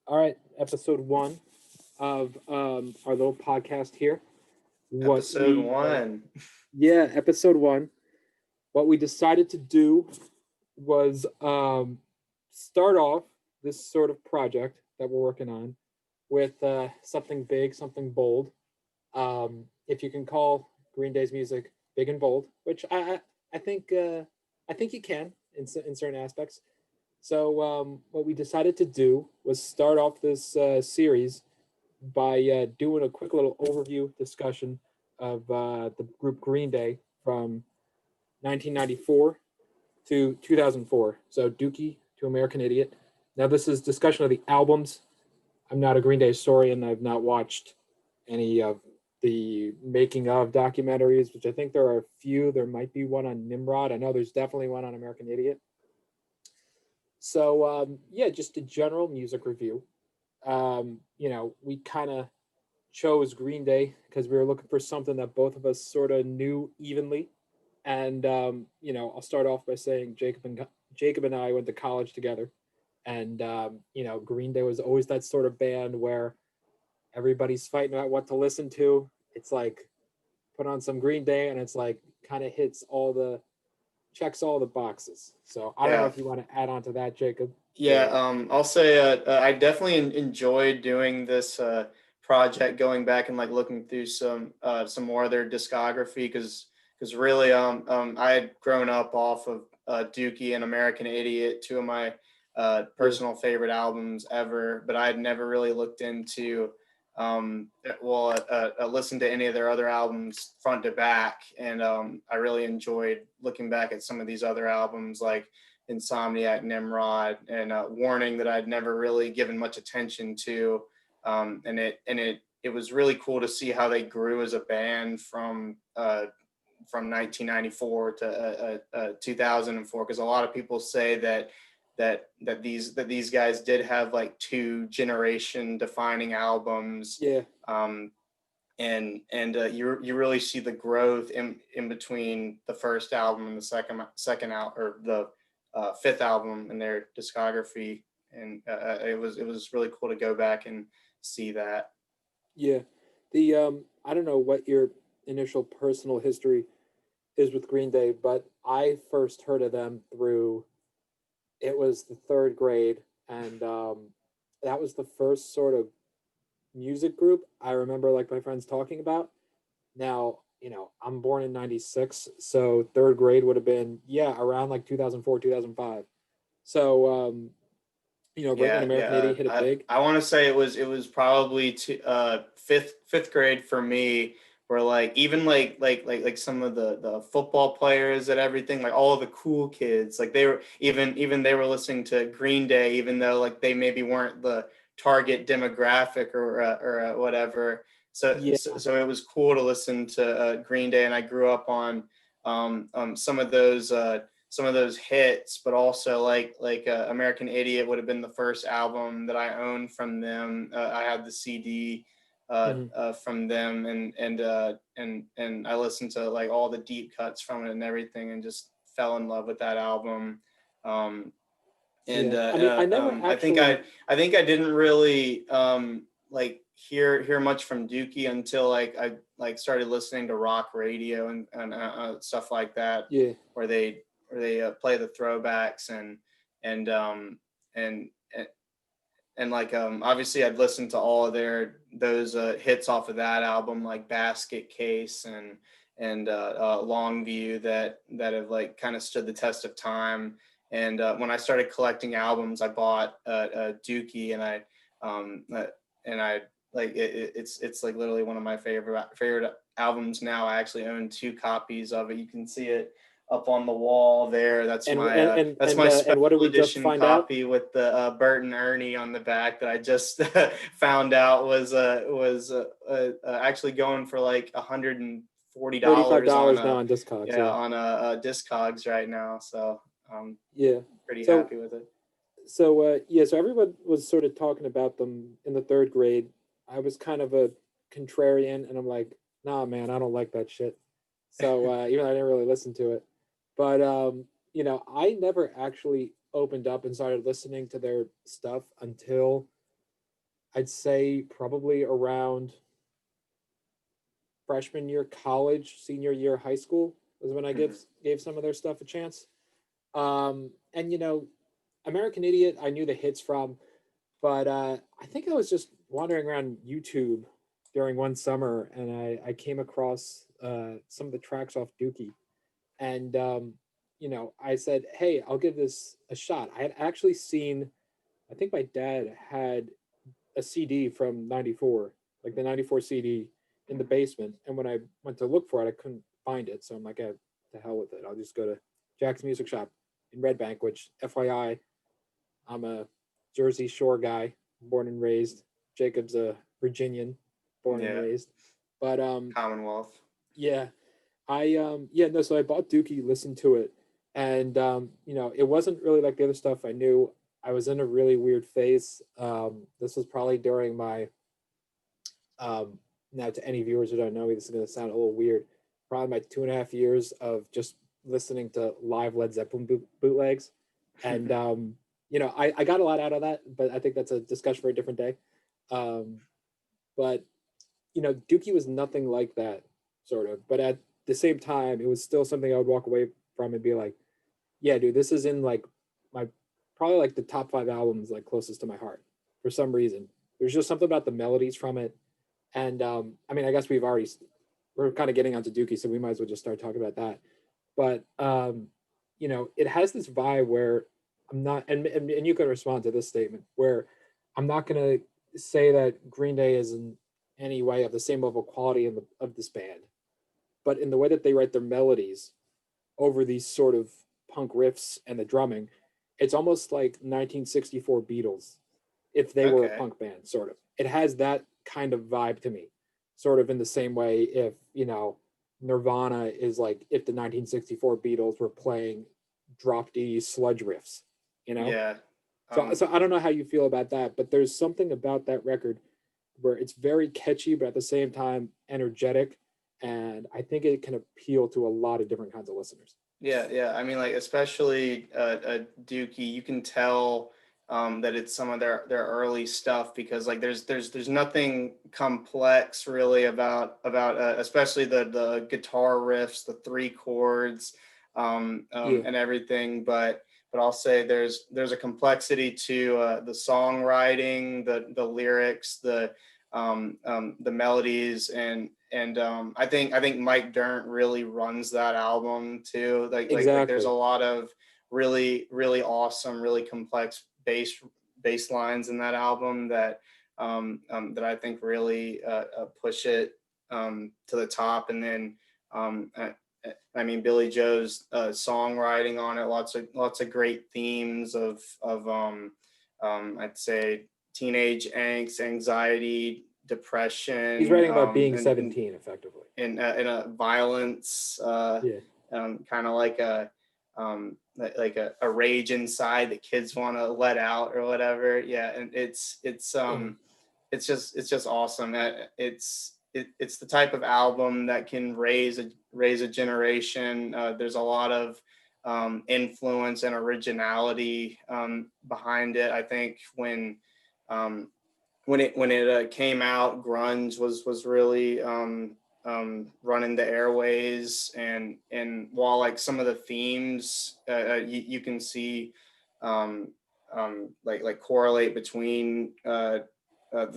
All right, episode one of our little podcast here. What Episode we, one. yeah, episode one. What we decided to do was start off this sort of project that we're working on with something big, something bold. If you can call Green Day's music big and bold, which I think I think you can in certain aspects. So what we decided to do was start off this series by doing a quick little overview discussion of the group Green Day from 1994 to 2004. So Dookie to American Idiot. Now this is discussion of the albums. I'm not a Green Day historian. I've not watched any of the making of documentaries, which I think there are a few. There might be one on Nimrod. I know there's definitely one on American Idiot. So yeah, just a general music review. We kind of chose Green Day because we were looking for something that both of us sort of knew evenly. And I'll start off by saying Jacob and I went to college together, and Green Day was always that sort of band where everybody's fighting about what to listen to. It's like put on some Green Day, and it's like kind of checks all the boxes. So I don't know Yeah. if you want to add on to that, Jacob. Yeah. I'll say I definitely enjoyed doing this project, going back and like looking through some more of their discography because really I had grown up off of Dookie and American Idiot, two of my Yeah, personal favorite albums ever, but I had never really looked into listened to any of their other albums front to back, and I really enjoyed looking back at some of these other albums like Insomniac, Nimrod, and Warning that I'd never really given much attention to, and it was really cool to see how they grew as a band from 1994 to 2004, because a lot of people say that these guys did have like two generation defining albums, yeah, um, and you really see the growth in between the first album and the second out or the fifth album in their discography, and it was really cool to go back and see that. yeah. The I don't know what your initial personal history is with Green Day, but I first heard of them through it was the third grade, and that was the first sort of music group I remember like my friends talking about. Now, I'm born in 96, so third grade would have been, yeah, around like 2004, 2005. So, right when Yeah, American yeah. Idiot hit it I big. I want to say it was probably fifth grade for me, where like even like some of the football players and everything, like all of the cool kids, like they were even they were listening to Green Day, even though like they maybe weren't the target demographic or whatever. Yeah. So it was cool to listen to Green Day, and I grew up on some of those hits, but also like American Idiot would have been the first album that I owned from them. I had the CD Mhm. from them, and I listened to like all the deep cuts from it and everything, and just fell in love with that album. Um, and Yeah. I mean, I never I think I actually, I think I didn't really like hear much from Dookie until like I like started listening to rock radio and stuff like that, yeah. where they play the throwbacks and um and and and like obviously I'd listened to all of those hits off of that album, like Basket Case and Longview, that have like kind of stood the test of time. And when I started collecting albums, I bought Dookie, um uh, and I like it's like literally one of my favorite albums now. I actually own two copies of it. You can see it up on the wall there. That's And my and and that's and my uh, and what did special we just edition find out? copy with the Bert and Ernie on the back that I just found out was actually going for like $140 on $35 now on Discogs. Yeah. Discogs right now. So I'm Yeah. pretty So happy with it. so everyone was sort of talking about them in the third grade. I was kind of a contrarian, and I'm like, nah, man, I don't like that shit. So even though I didn't really listen to it, but I never actually opened up and started listening to their stuff until I'd say probably around freshman year college, senior year high school was when I Mhm. gave some of their stuff a chance. And American Idiot, I knew the hits from, but I think I was just wandering around YouTube during one summer, and I came across some of the tracks off Dookie, and I said, "Hey, I'll give this a shot." I had actually seen, I think my dad had a CD from '94, like the '94 CD, in the basement, and when I went to look for it, I couldn't find it. So I'm like, "To hell with it! I'll just go to Jack's Music Shop in Red Bank." Which, FYI, I'm a Jersey Shore guy, born and raised. Jacob's a Virginian, born and Yeah, raised. But Commonwealth. yeah, yeah, no, so I bought Dookie, listened to it, and it wasn't really like the other stuff I knew. I was in a really weird phase. This was probably during my now, to any viewers who don't know me, this is going to sound a little weird. Probably my 2.5 years of just listening to live Led Zeppelin bootlegs, and I got a lot out of that, but I think that's a discussion for a different day. Um, but Dookie was nothing like that, sort of. But at the same time, it was still something I would walk away from and be like, yeah, dude, this is in like my probably like the top 5 albums like closest to my heart for some reason. There's just something about the melodies from it, and I mean, I guess we're kind of getting onto Dookie, so we might as well just start talking about that. But it has this vibe where I'm not, and you can respond to this statement where I'm not gonna say that Green Day is in any way of the same level of quality of this band, but in the way that they write their melodies over these sort of punk riffs and the drumming, it's almost like 1964 Beatles if they were a Okay. punk band, sort of. It has that kind of vibe to me, sort of in the same way if, Nirvana is like if the 1964 Beatles were playing drop D sludge riffs, you know? Yeah. So I don't know how you feel about that, but there's something about that record where it's very catchy, but at the same time energetic. And I think it can appeal to a lot of different kinds of listeners. Yeah, yeah. I mean, like especially Dookie, you can tell that it's some of their early stuff because like there's nothing complex really about especially the guitar riffs, the three chords, Yeah, and everything. But I'll say there's a complexity to the songwriting, the lyrics, the melodies, and I think Mike Dirnt really runs that album too. Like there's a exactly. lot of really awesome, really complex bass lines in that album that I think really push it to the top. And then I mean Billy Joe's songwriting on it, lots of great themes of I'd say teenage angst, anxiety, He's depression, writing about being and 17 effectively. in a violence, Yeah. kind of like a rage inside that kids want to let out or whatever. Yeah, and Yeah. it's just awesome. It's the type of album that can raise a generation. There's a lot of influence and originality behind it. I think um, when it came out, grunge was really running the airways, and while like some of the themes you can see um, like correlate between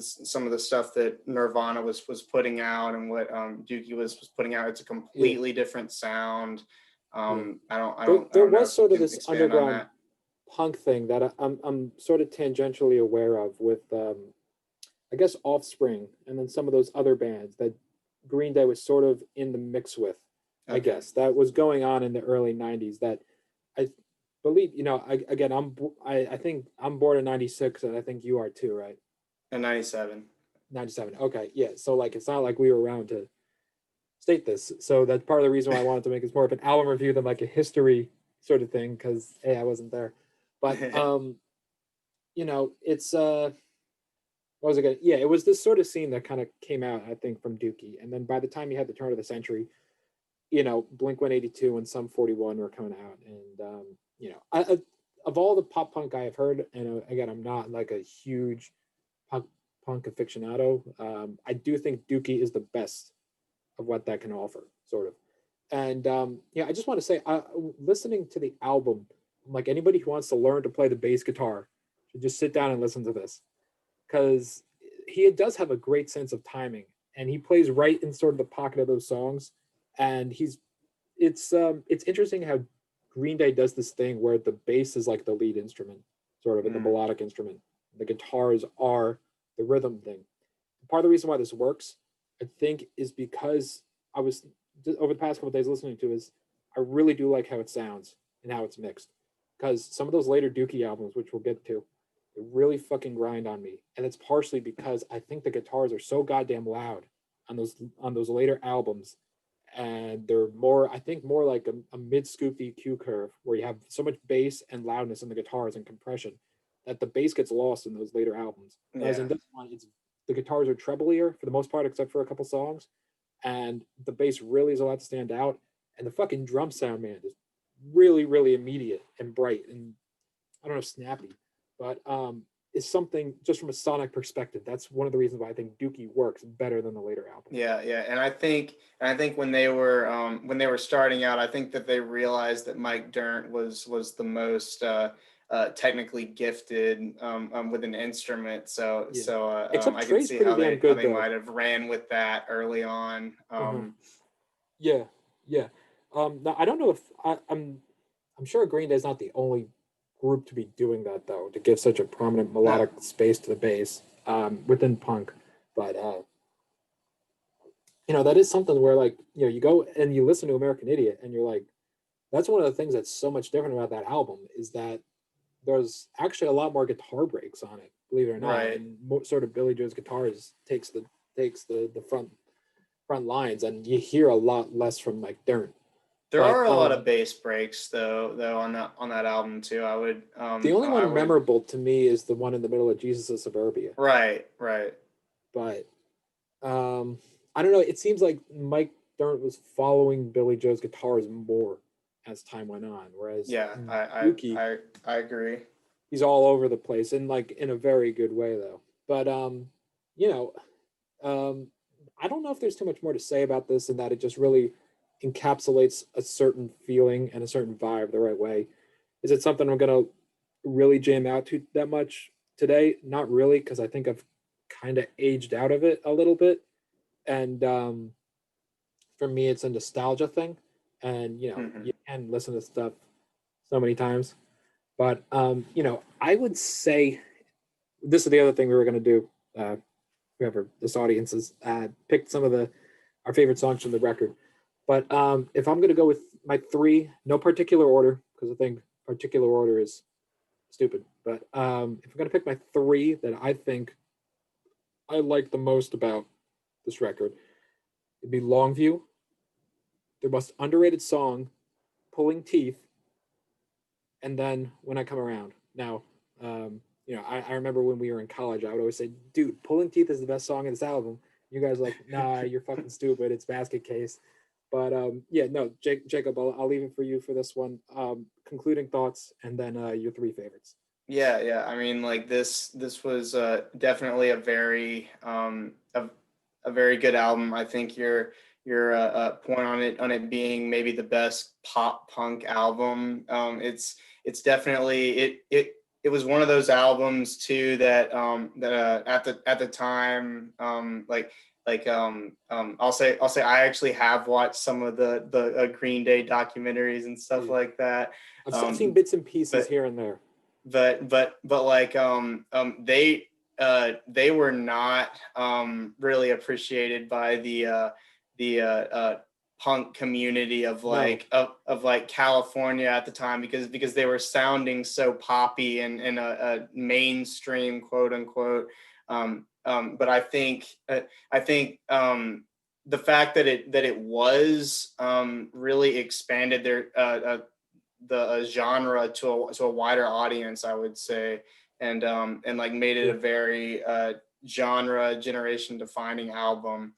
some of the stuff that Nirvana was putting out and what Dookie was putting out. It's a Yeah. completely different sound. Yeah. I don't I There, don't I there don't know was if you sort of can this expand on underground that. punk thing that I'm sort of tangentially aware of with, I guess, Offspring and then some of those other bands that Green Day was sort of in the mix with, I Okay, guess, that was going on in the early 90s that I believe, again, I think I'm born in 96 and I think you are too, right? in '97. 97. Okay. Yeah. So like, it's not like we were around to state this. So that's part of the reason why I wanted to make this more of an album review than like a history sort of thing. Cause hey, I wasn't there, but, it's, what was it? Yeah, it was this sort of scene that kind of came out, I think, from Dookie, and then by the time you had the turn of the century, Blink 182 and Sum 41 were coming out, and of all the pop punk I have heard, and again, I'm not like a huge punk punk aficionado, I do think Dookie is the best of what that can offer, sort of. And yeah, I just want to say, listening to the album, like anybody who wants to learn to play the bass guitar should just sit down and listen to this, because he does have a great sense of timing, and he plays right in sort of the pocket of those songs. And it's interesting how Green Day does this thing where the bass is like the lead instrument, sort of, and the Mm. melodic instrument. The guitars are the rhythm thing. Part of the reason why this works, I think, is because I was over the past couple of days listening to is I really do like how it sounds and how it's mixed. Because some of those later Dookie albums, which we'll get to, they really fucking grind on me, and it's partially because I think the guitars are so goddamn loud on those later albums, and they're more, I think, more like a mid scoop EQ curve where you have so much bass and loudness in the guitars and compression that the bass gets lost in those later albums. Whereas Yeah. in this one, it's the guitars are treblier for the most part, except for a couple songs, and the bass really is allowed to stand out. And the fucking drum sound, man, is really, really immediate and bright, and I don't know, snappy, but is something just from a sonic perspective. That's one of the reasons why I think Dookie works better than the later albums. Yeah, yeah, and I think when they were starting out, I think that they realized that Mike Dirnt was the most technically gifted with an instrument. So Yeah. so Except I could Trey's see pretty how damn they good though. might have ran with that early on. Uh-huh. Yeah, yeah. Now I don't know if I'm sure Green Day is not the only group to be doing that though, to give such a prominent No, melodic space to the bass within punk. But that is something where, like, you go and you listen to American Idiot and you're like, that's one of the things that's so much different about that album is that there's actually a lot more guitar breaks on it, believe it or not, right. and sort of Billy Joe's guitars takes the front lines, and you hear a lot less from like Dirnt. There But are a lot of bass breaks though on that album too. the only I one would memorable to me is the one in the middle of Jesus of Suburbia. right. But I don't know. It seems like Mike Dirnt was following Billy Joe's guitars more as time went on, whereas Yeah, Dookie, I agree. he's all over the place, and like in a very good way though. But you know, um, I don't know if there's too much more to say about this, and that it just really encapsulates a certain feeling and a certain vibe the right way. Is it something I'm gonna really jam out to that much today? Not really, because I think I've kind of aged out of it a little bit. And for me, it's a nostalgia thing. And Hmm. you can listen to stuff so many times. But I would say this is the other thing we were gonna do. Whoever this audience is picked some of our favorite songs from the record. But if I'm gonna go with my three, no particular order, because I think particular order is stupid. But if I'm gonna pick my three that I think I like the most about this record, it'd be Longview, their most underrated song, Pulling Teeth, and then When I Come Around. Now, I remember when we were in college, I would always say, dude, Pulling Teeth is the best song in this album. You guys are like, nah, you're fucking stupid. It's Basket Case. But yeah, no, Jacob, I'll leave it for you for this one. Concluding thoughts, and then your three favorites. Yeah, yeah. I mean, like this was definitely a very good album. I think your point on it being maybe the best pop punk album. It's definitely it was one of those albums too that at the time I'll say I actually have watched some of the Green Day documentaries and Oh stuff yeah, like that. I've seen bits and pieces But here and there. but like they were not really appreciated by the punk community of No, like California at the time because they were sounding so poppy and a mainstream quote unquote. But I think the fact that it was really expanded the genre to a wider audience, I would say, and like made it yeah, a very genre generation defining album.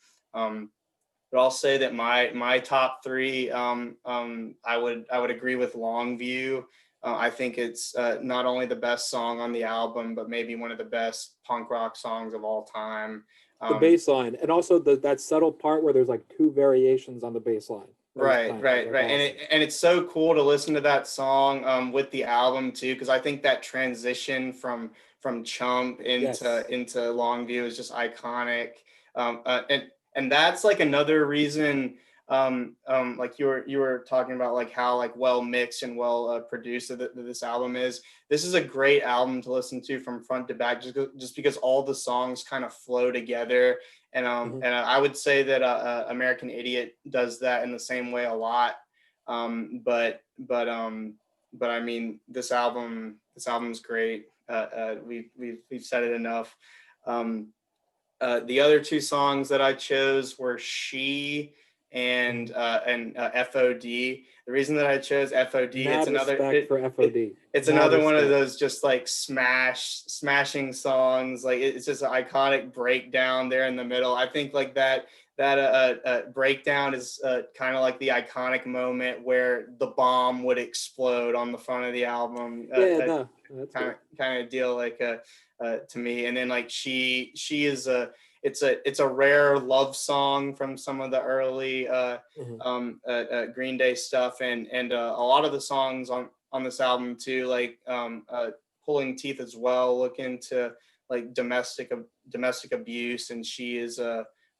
But I'll say that my top three, I would agree with Longview. I think it's not only the best song on the album, but maybe one of the best punk rock songs of all time. The bass line, and also that subtle part where there's like two variations on the bass line. Right, right, right. Awesome. And it's so cool to listen to that song with the album too, because I think that transition from Chump Yes. into Longview is just iconic. And that's like another reason, like you were talking about, like how like well mixed and well produced this album is. This is a great album to listen to from front to back, just because all the songs kind of flow together. And I would say that American Idiot does that in the same way a lot. But I mean, this album's great. We've said it enough. The other two songs that I chose were She and FOD. The reason that I chose FOD, Mad respect for FOD. it's Mad another one of respect. those just like smashing songs. Like it's just an iconic breakdown there in the middle. I think like that breakdown is kind of like the iconic moment where the bomb would explode on the front of the album. No, that's kind of deal like to me. And then like she is it's a rare love song from some of the early Green Day stuff, and a lot of the songs on this album too, like Pulling Teeth as well, look into like domestic abuse, and she is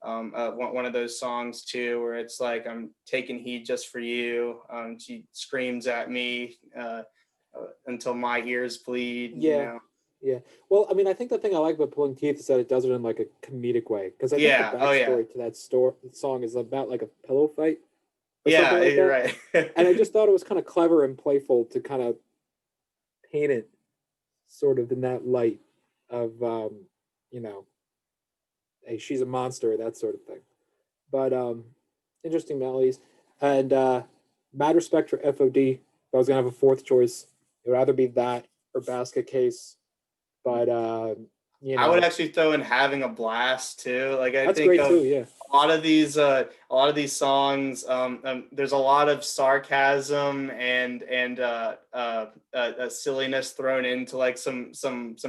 one of those songs too, where it's like, I'm taking heed just for you. She screams at me until my ears bleed. yeah. You know. Yeah. Well, I mean, I think the thing I like about Pulling Teeth is that it does it in like a comedic way. Because I think the Yeah. Oh yeah. backstory to that song is about like a pillow fight or something Yeah. like You're that. right. And I just thought it was kind of clever and playful to kind of paint it sort of in that light of, you know, hey, she's a monster, that sort of thing. But interesting melodies. And mad respect for FOD. If I was going to have a fourth choice, it would either be that or Basket Case. But I would actually throw in Having a Blast too. Like I that's think great too. Yeah, a lot of these songs, there's a lot of sarcasm and silliness thrown into like some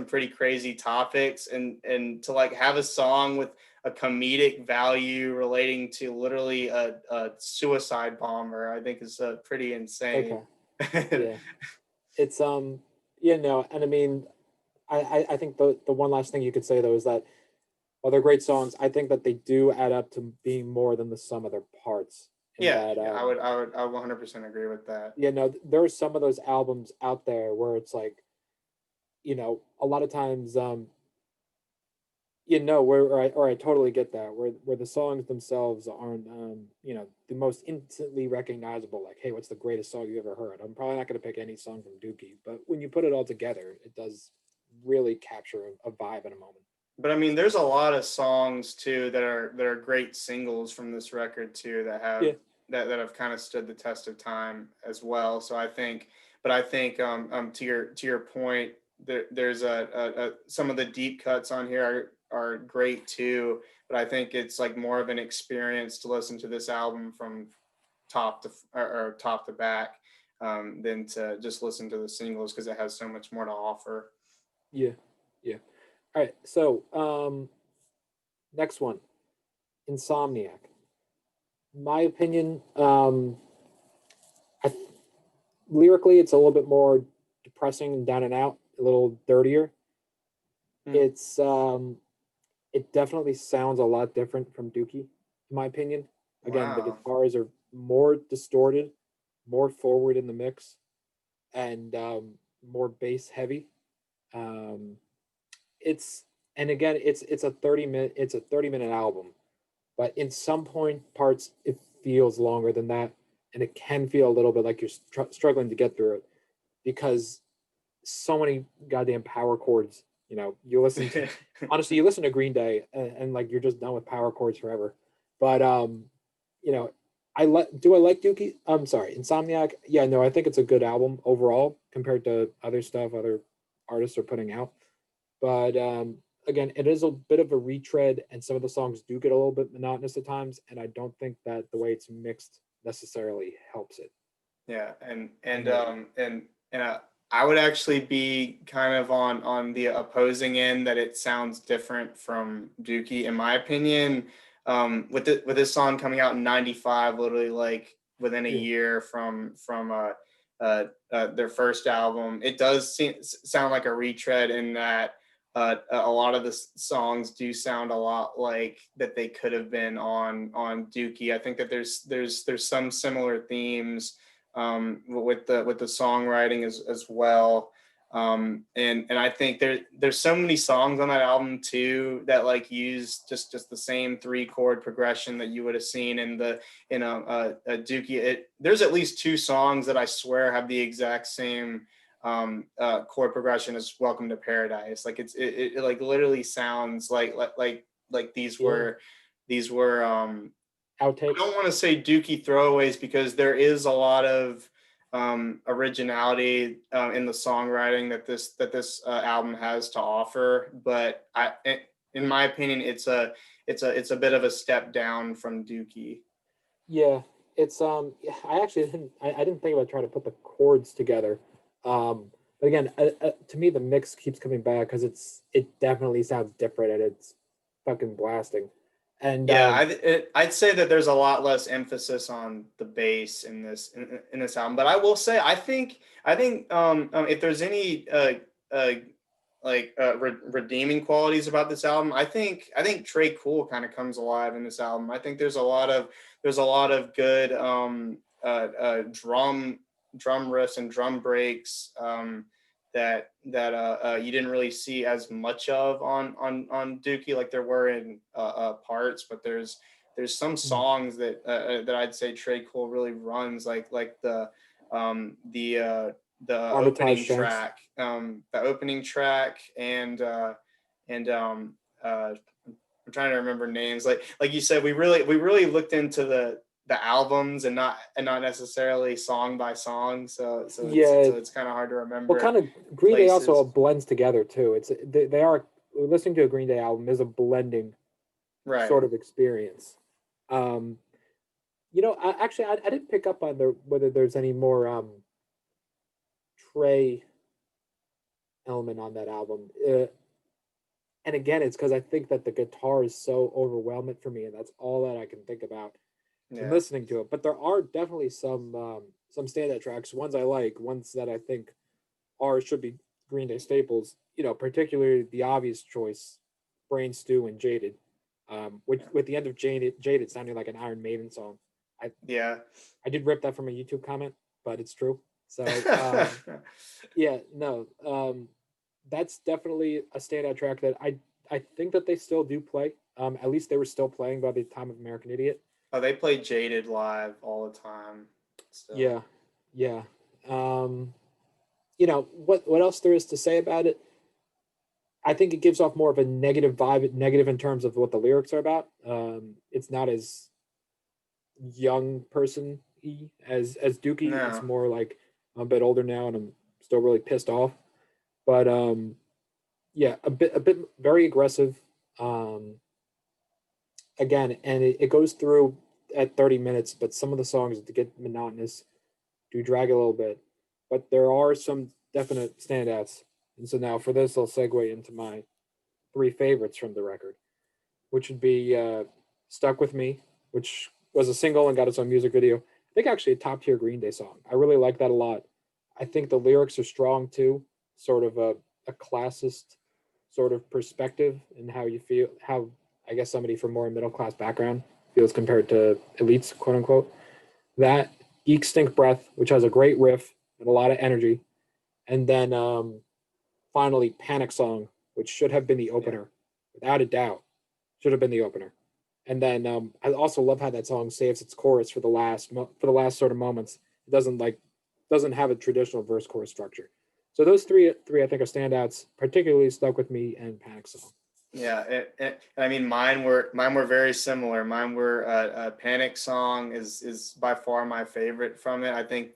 pretty crazy topics, and to like have a song with a comedic value relating to literally a suicide bomber, I think is pretty insane. okay, yeah. It's yeah, no, and I mean, I think the one last thing you could say though is that while they're great songs, I think that they do add up to being more than the sum of their parts. And Yeah, that yeah, I would 100% agree with that. you know, there are some of those albums out there where it's like, a lot of times or I totally get that, where the songs themselves aren't the most instantly recognizable, like, hey, what's the greatest song you ever heard? I'm probably not going to pick any song from Dookie, but when you put it all together, it does really capture a vibe in a moment. But I mean, there's a lot of songs too that are great singles from this record too, that Yeah. have kind of stood the test of time as well. So I think to your point, there's some of the deep cuts on here are great too, but I think it's like more of an experience to listen to this album from top to back, than to just listen to the singles, because it has so much more to offer. Yeah. Yeah. All right. So next one, Insomniac. My opinion, I, lyrically, it's a little bit more depressing and down and out, a little dirtier. It's it definitely sounds a lot different from Dookie, in my opinion. Again, the Wow. guitars are more distorted, more forward in the mix, and more bass heavy. Um, it's and again, it's a 30-minute album, but in some point parts it feels longer than that, and it can feel a little bit like you're struggling to get through it because so many goddamn power chords. You listen to honestly, you listen to Green Day and like you're just done with power chords forever. But you know, I like Dookie? I'm sorry, Insomniac. Yeah, no, I think it's a good album overall compared to other stuff other artists are putting out. But again, it is a bit of a retread, and some of the songs do get a little bit monotonous at times, and I don't think that the way it's mixed necessarily helps it. Yeah, and I would actually be kind of on the opposing end, that it sounds different from Dookie, in my opinion. With this song coming out in '95, literally like within a Yeah. year from their first album, it does sound like a retread in that a lot of the songs do sound a lot like that they could have been on Dookie. I think that there's some similar themes with the songwriting as well. And I think there's so many songs on that album too that like use just the same 3 chord progression that you would have seen in a Dookie. There's at least 2 songs that I swear have the exact same chord progression as Welcome to Paradise. Like it like literally sounds like Yeah. these were I Outtakes. don't want to say Dookie throwaways, because there is a lot of originality in the songwriting that this album has to offer. But in my opinion, it's a bit of a step down from Dookie. Yeah, it's yeah, I didn't think about trying to put the chords together. But again, to me the mix keeps coming back because it definitely sounds different and it's fucking blasting. And Yeah, I'd say that there's a lot less emphasis on the bass in this album. But I will say, I think if there's any uh, redeeming qualities about this album, I think Trey Cool kind of comes alive in this album. I think there's a lot of good drum riffs and drum breaks that you didn't really see as much of on Dookie, like there were in parts. But there's some mm, songs that I'd say Trey Cool really runs, like um, the uh, the Armitage opening Shanks. track, and I'm trying to remember names. Like you said, we really looked into the albums and not necessarily song by song. So it's Yeah, so it's kind of hard to well, kind remember of Green Day also places. blends together too. They are listening to a Green Day album is a blending Right. sort of experience. Um, I didn't pick up on whether there's any more Trey element on that album. And again, it's because I think that the guitar is so overwhelming for me, and that's all that I can think about in Yeah. listening to it. But there are definitely some standout tracks, ones I like, ones that I think are should be Green Day staples. Particularly the obvious choice, Brain Stew and Jaded, which Yeah. with the end of Jaded sounding like an Iron Maiden song. I Yeah. I did rip that from a YouTube comment, but it's true. So yeah, no, that's definitely a standout track that I think that they still do play. At least they were still playing by the time of American Idiot. Oh, they play Jaded live all the time still. Yeah, yeah. Um, what else there is to say about it? I think it gives off more of a negative vibe, negative in terms of what the lyrics are about. It's not as young person as Dookie. It's No. more like I'm a bit older now and I'm still really pissed off. But yeah, a bit very aggressive. Um, Again, and it goes through at 30 minutes, but some of the songs to get monotonous do drag a little bit. But there are some definite standouts. And so now for this, I'll segue into my 3 favorites from the record, which would be Stuck With Me, which was a single and got its own music video. I think actually a top tier Green Day song. I really like that a lot. I think the lyrics are strong too, sort of a classist sort of perspective and how you feel, how I guess somebody from more middle class background feels compared to elites, quote unquote. That Geek Stink Breath, which has a great riff and a lot of energy. And then finally Panic Song, which should have been the Yeah. opener, without a doubt. Should have been the opener. And then I also love how that song saves its chorus for the last sort of moments. It doesn't have a traditional verse chorus structure. So those three I think are standouts, particularly Stuck With Me and Panic Song. Yeah, I mean, mine were very similar. Mine were Panic Song is by far my favorite from it. I think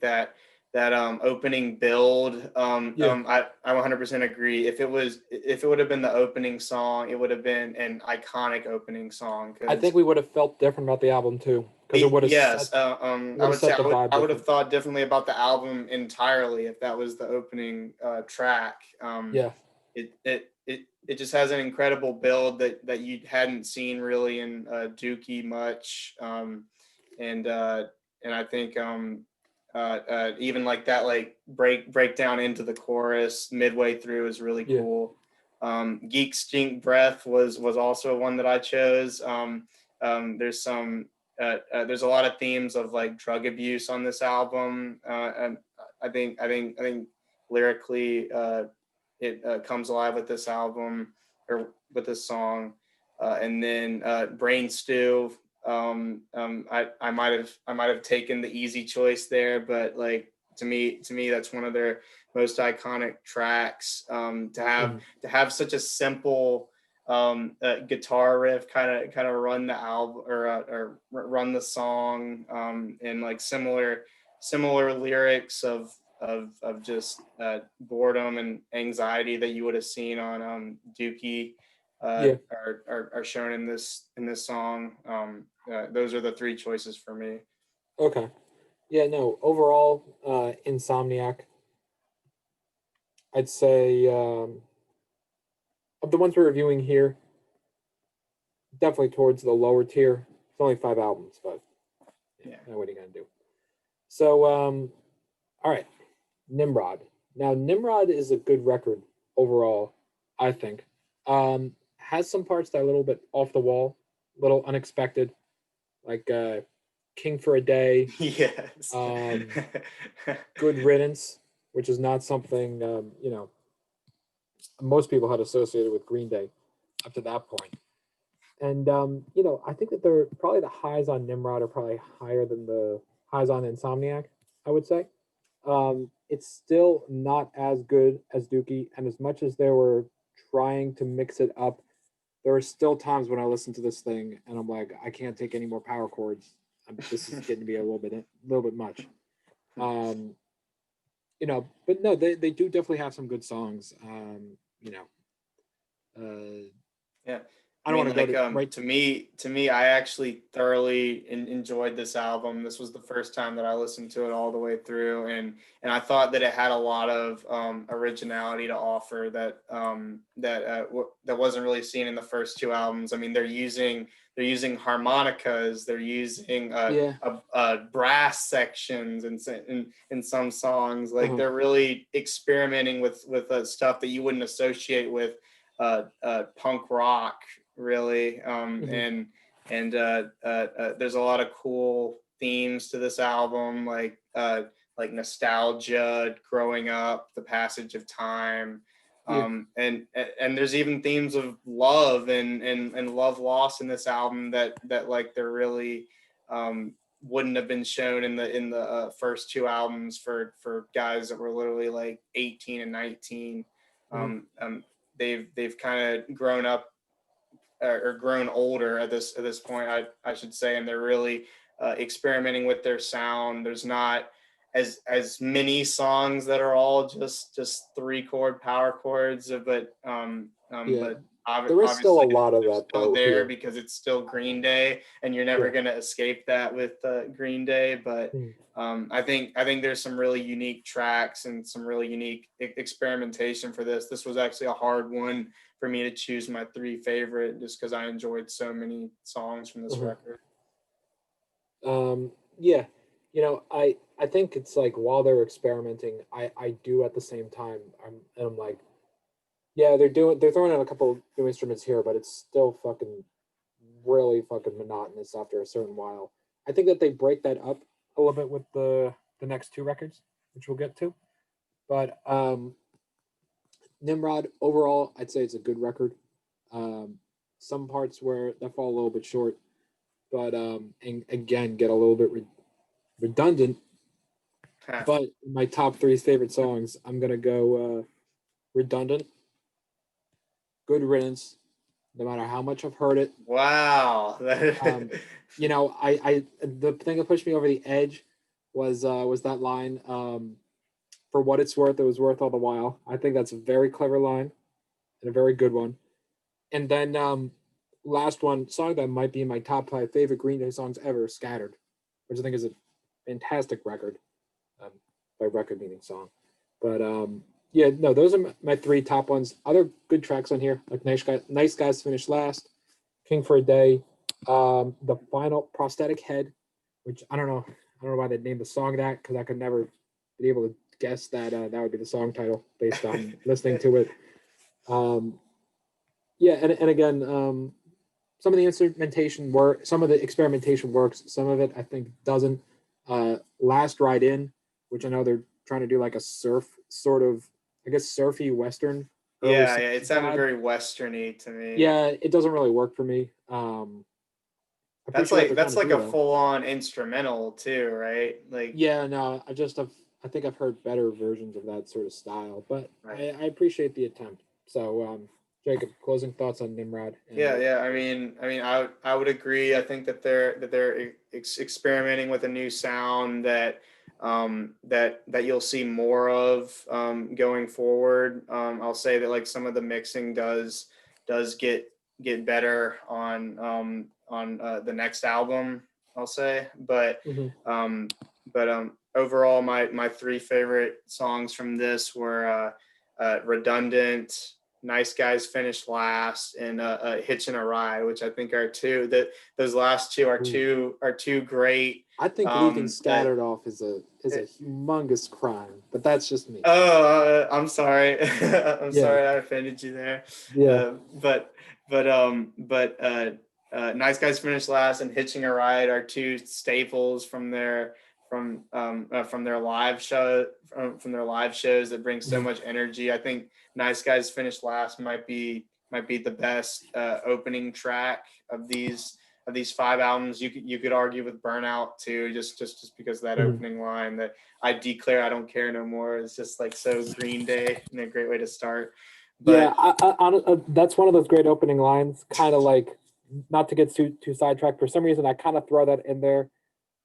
that opening build. Yeah. I 100% agree. If it would have been the opening song, it would have been an iconic opening song. I think Because we would have felt different about the album too, because it would have set yes, I would say set the vibe I would have different. thought differently about the album entirely if that was the opening track. Yeah. It just has an incredible build that you hadn't seen really in Dookie much, and I think even like that like breakdown into the chorus midway through is really Yeah. cool. Geek Stink Breath was also one that I chose. There's some there's a lot of themes of like drug abuse on this album, and I think lyrically it comes alive with this album or with this song. And then Brain Stew. I might have taken the easy choice there, but like to me that's one of their most iconic tracks. To have such a simple guitar riff kind of run the album or run the song, and like similar lyrics of just boredom and anxiety that you would have seen on Dookie, Yeah. are shown in this song. Those are the three choices for me. Okay. Yeah. No. Overall, Insomniac. I'd say of the ones we're reviewing here, definitely towards the lower tier. It's only 5 albums, but Yeah. what are you gonna do? So, all right, Nimrod. Now, Nimrod is a good record overall, I think. Has some parts that are a little bit off the wall, a little unexpected, like King for a Day, Yes. Good Riddance, which is not something most people had associated with Green Day up to that point. And I think that they're probably the highs on Nimrod are probably higher than the highs on Insomniac, I would say. It's still not as good as Dookie, and as much as they were trying to mix it up, there are still times when I listen to this thing and I'm like, I can't take any more power chords. This is getting to be a little bit much. But no, they do definitely have some good songs. Yeah. I don't want to go to right. To me, I actually thoroughly enjoyed this album. This was the first time that I listened to it all the way through, and I thought that it had a lot of originality to offer that wasn't really seen in the first two albums. I mean, they're using harmonicas, they're using brass sections in some songs. Like they're really experimenting with stuff that you wouldn't associate with punk rock, really. And there's a lot of cool themes to this album, like nostalgia, growing up, the passage of time. And there's even themes of love and love lost in this album that like they're really wouldn't have been shown in the first two albums for guys that were literally like 18 and 19. They've kind of grown up or grown older at this point, I should say, and they're really experimenting with their sound. There's not as many songs that are all just 3-chord power chords, but there is still a lot of that still there because it's still Green Day, and you're never going to escape that with Green Day. But I think there's some really unique tracks and some really unique experimentation for this. This was actually a hard one for me to choose my 3 favorite, just because I enjoyed so many songs from this record. I think it's like while they're experimenting, I do at the same time. I'm like, yeah, they're throwing in a couple new instruments here, but it's still fucking really fucking monotonous after a certain while. I think that they break that up a little bit with the next 2 records, which we'll get to. But Nimrod overall, I'd say it's a good record. Some parts where that fall a little bit short, but and again get a little bit redundant. But my top 3 favorite songs, I'm gonna go Redundant, Good Riddance, no matter how much I've heard it. Wow. I the thing that pushed me over the edge was that line, for what it's worth, it was worth all the while. I think that's a very clever line and a very good one. And then last one, song that might be in my top five favorite Green Day songs ever, Scattered, which I think is a fantastic record. Um, by record meaning song. But yeah, no, those are my three top ones. Other good tracks on here, like Nice Guys Finished Last, King for a Day, the final Prosthetic Head, which I don't know why they named the song that, because I could never be able to guess that that would be the song title based on listening to it. Um, yeah, and again, some of the instrumentation work, some of the experimentation works, some of it I think doesn't. Last Ride In, which I know they're trying to do like a surf sort of, I guess, surfy western early Yeah, yeah, it 60s sounded vibe. very westerny to me. Yeah, it doesn't really work for me. I That's appreciate what like they're trying that's to like do a though. full on instrumental too, right? Like, Yeah, no, I think I've heard better versions of that sort of style, but right. I appreciate the attempt. So, Jacob, closing thoughts on Nimrod and Yeah, yeah. I would agree. I think that they're experimenting with a new sound that you'll see more of going forward. I'll say that like some of the mixing does get better on the next album. I'll say, Mhm. um, overall, my three favorite songs from this were Redundant, Nice Guys Finished Last, and Hitching a Ride, which I think are two that those last two are Ooh. two great. I think leaving Scattered off is a humongous crime, but that's just me. I'm sorry. I'm Yeah, sorry I offended you there. yeah. Uh, but Nice Guys Finished Last and Hitching a Ride are two staples from their live show from their live shows that bring so Mhm. much energy. I think Nice Guys Finished Last might be the best opening track of these five albums. You could argue with Burnout too, just because of that Mhm. opening line that I declare I don't care no more. It's just like so Green Day and a great way to start. Yeah, But that's one of those great opening lines. Kind of like, not to get too sidetracked. For some reason, I kind of throw that in there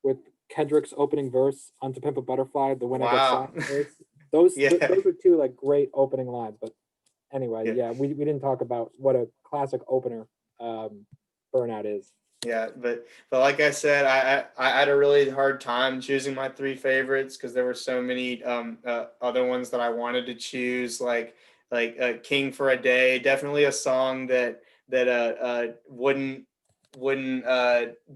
with Kendrick's opening verse on "To Pimp a Butterfly," the "When I Get wow, Shot" verse. Those yeah, those are two like great opening lines. But anyway, yeah. yeah, we didn't talk about what a classic opener Burnout is. Yeah, but like I said, I had a really hard time choosing my three favorites because there were so many other ones that I wanted to choose, like King for a Day, definitely a song that wouldn't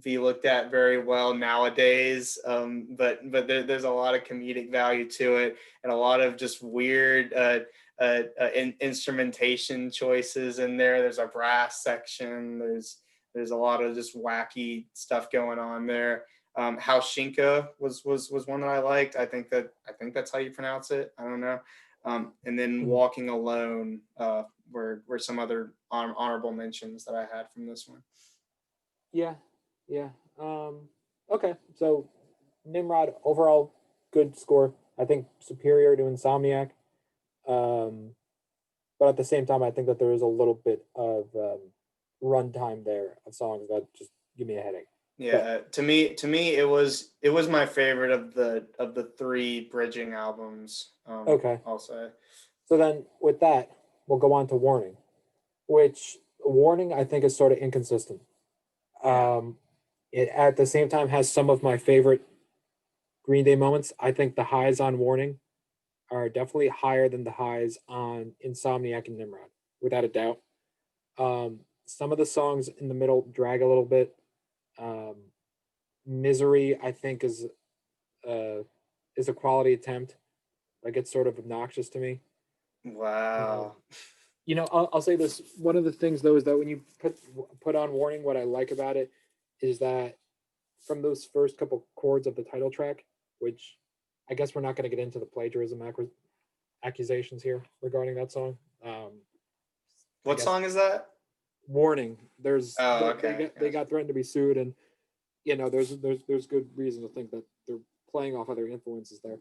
be looked at very well nowadays. There's a lot of comedic value to it and a lot of just weird instrumentation choices in there. There's a brass section. There's a lot of just wacky stuff going on there. Haushinka was one that I liked. I think that's how you pronounce it. I don't know. And then Mhm. Walking Alone were some other honorable mentions that I had from this one. Yeah, yeah. Okay, so Nimrod overall good score. I think superior to Insomniac. Um, but at the same time, I think that there is a little bit of runtime there of songs that just give me a headache. But Yeah, to me, it was my favorite of the three bridging albums. okay, I'll say. so then with that, we'll go on to Warning, which Warning I think is sort of inconsistent. Yeah, Um, it at the same time has some of my favorite Green Day moments. I think the highs on Warning are definitely higher than the highs on Insomniac and Nimrod, without a doubt. Some of the songs in the middle drag a little bit. Um, Misery, I think, uh, is a quality attempt. Like, it's sort of obnoxious to me. Um, wow. I'll say this. One of the things though is that when you put on Warning, what I like about it is that from those first couple chords of the title track, which I guess we're not going to get into the plagiarism accusations here regarding that song. I What guess song is that? Warning. There's Oh, they okay, they gotcha. got threatened to be sued, and there's good reason to think that they're playing off other influences there.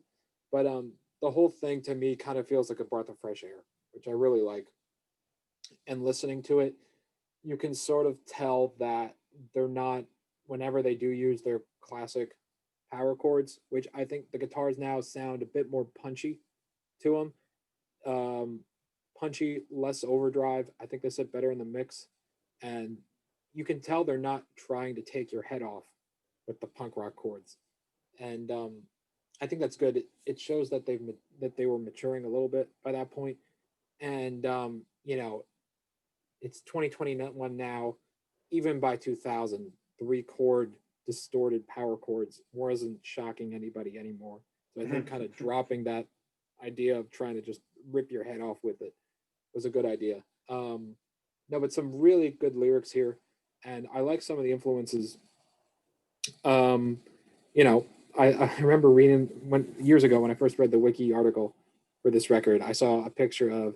But the whole thing to me kind of feels like a breath of fresh air, which I really like. And listening to it, you can sort of tell that they're not, whenever they do use their classic power chords, which I think the guitars now sound a bit more punchy to them. Punchy, less overdrive. I think they sit better in the mix, and you can tell they're not trying to take your head off with the punk rock chords, and I think that's good. It shows that they were maturing a little bit by that point, and it's 2021 now. Even by 2000, three-chord distorted power chords wasn't shocking anybody anymore. So I think kind of dropping that idea of trying to just rip your head off with it was a good idea. No, but some really good lyrics here, and I like some of the influences. Um, you know, I remember reading when years ago when I first read the wiki article for this record, I saw a picture of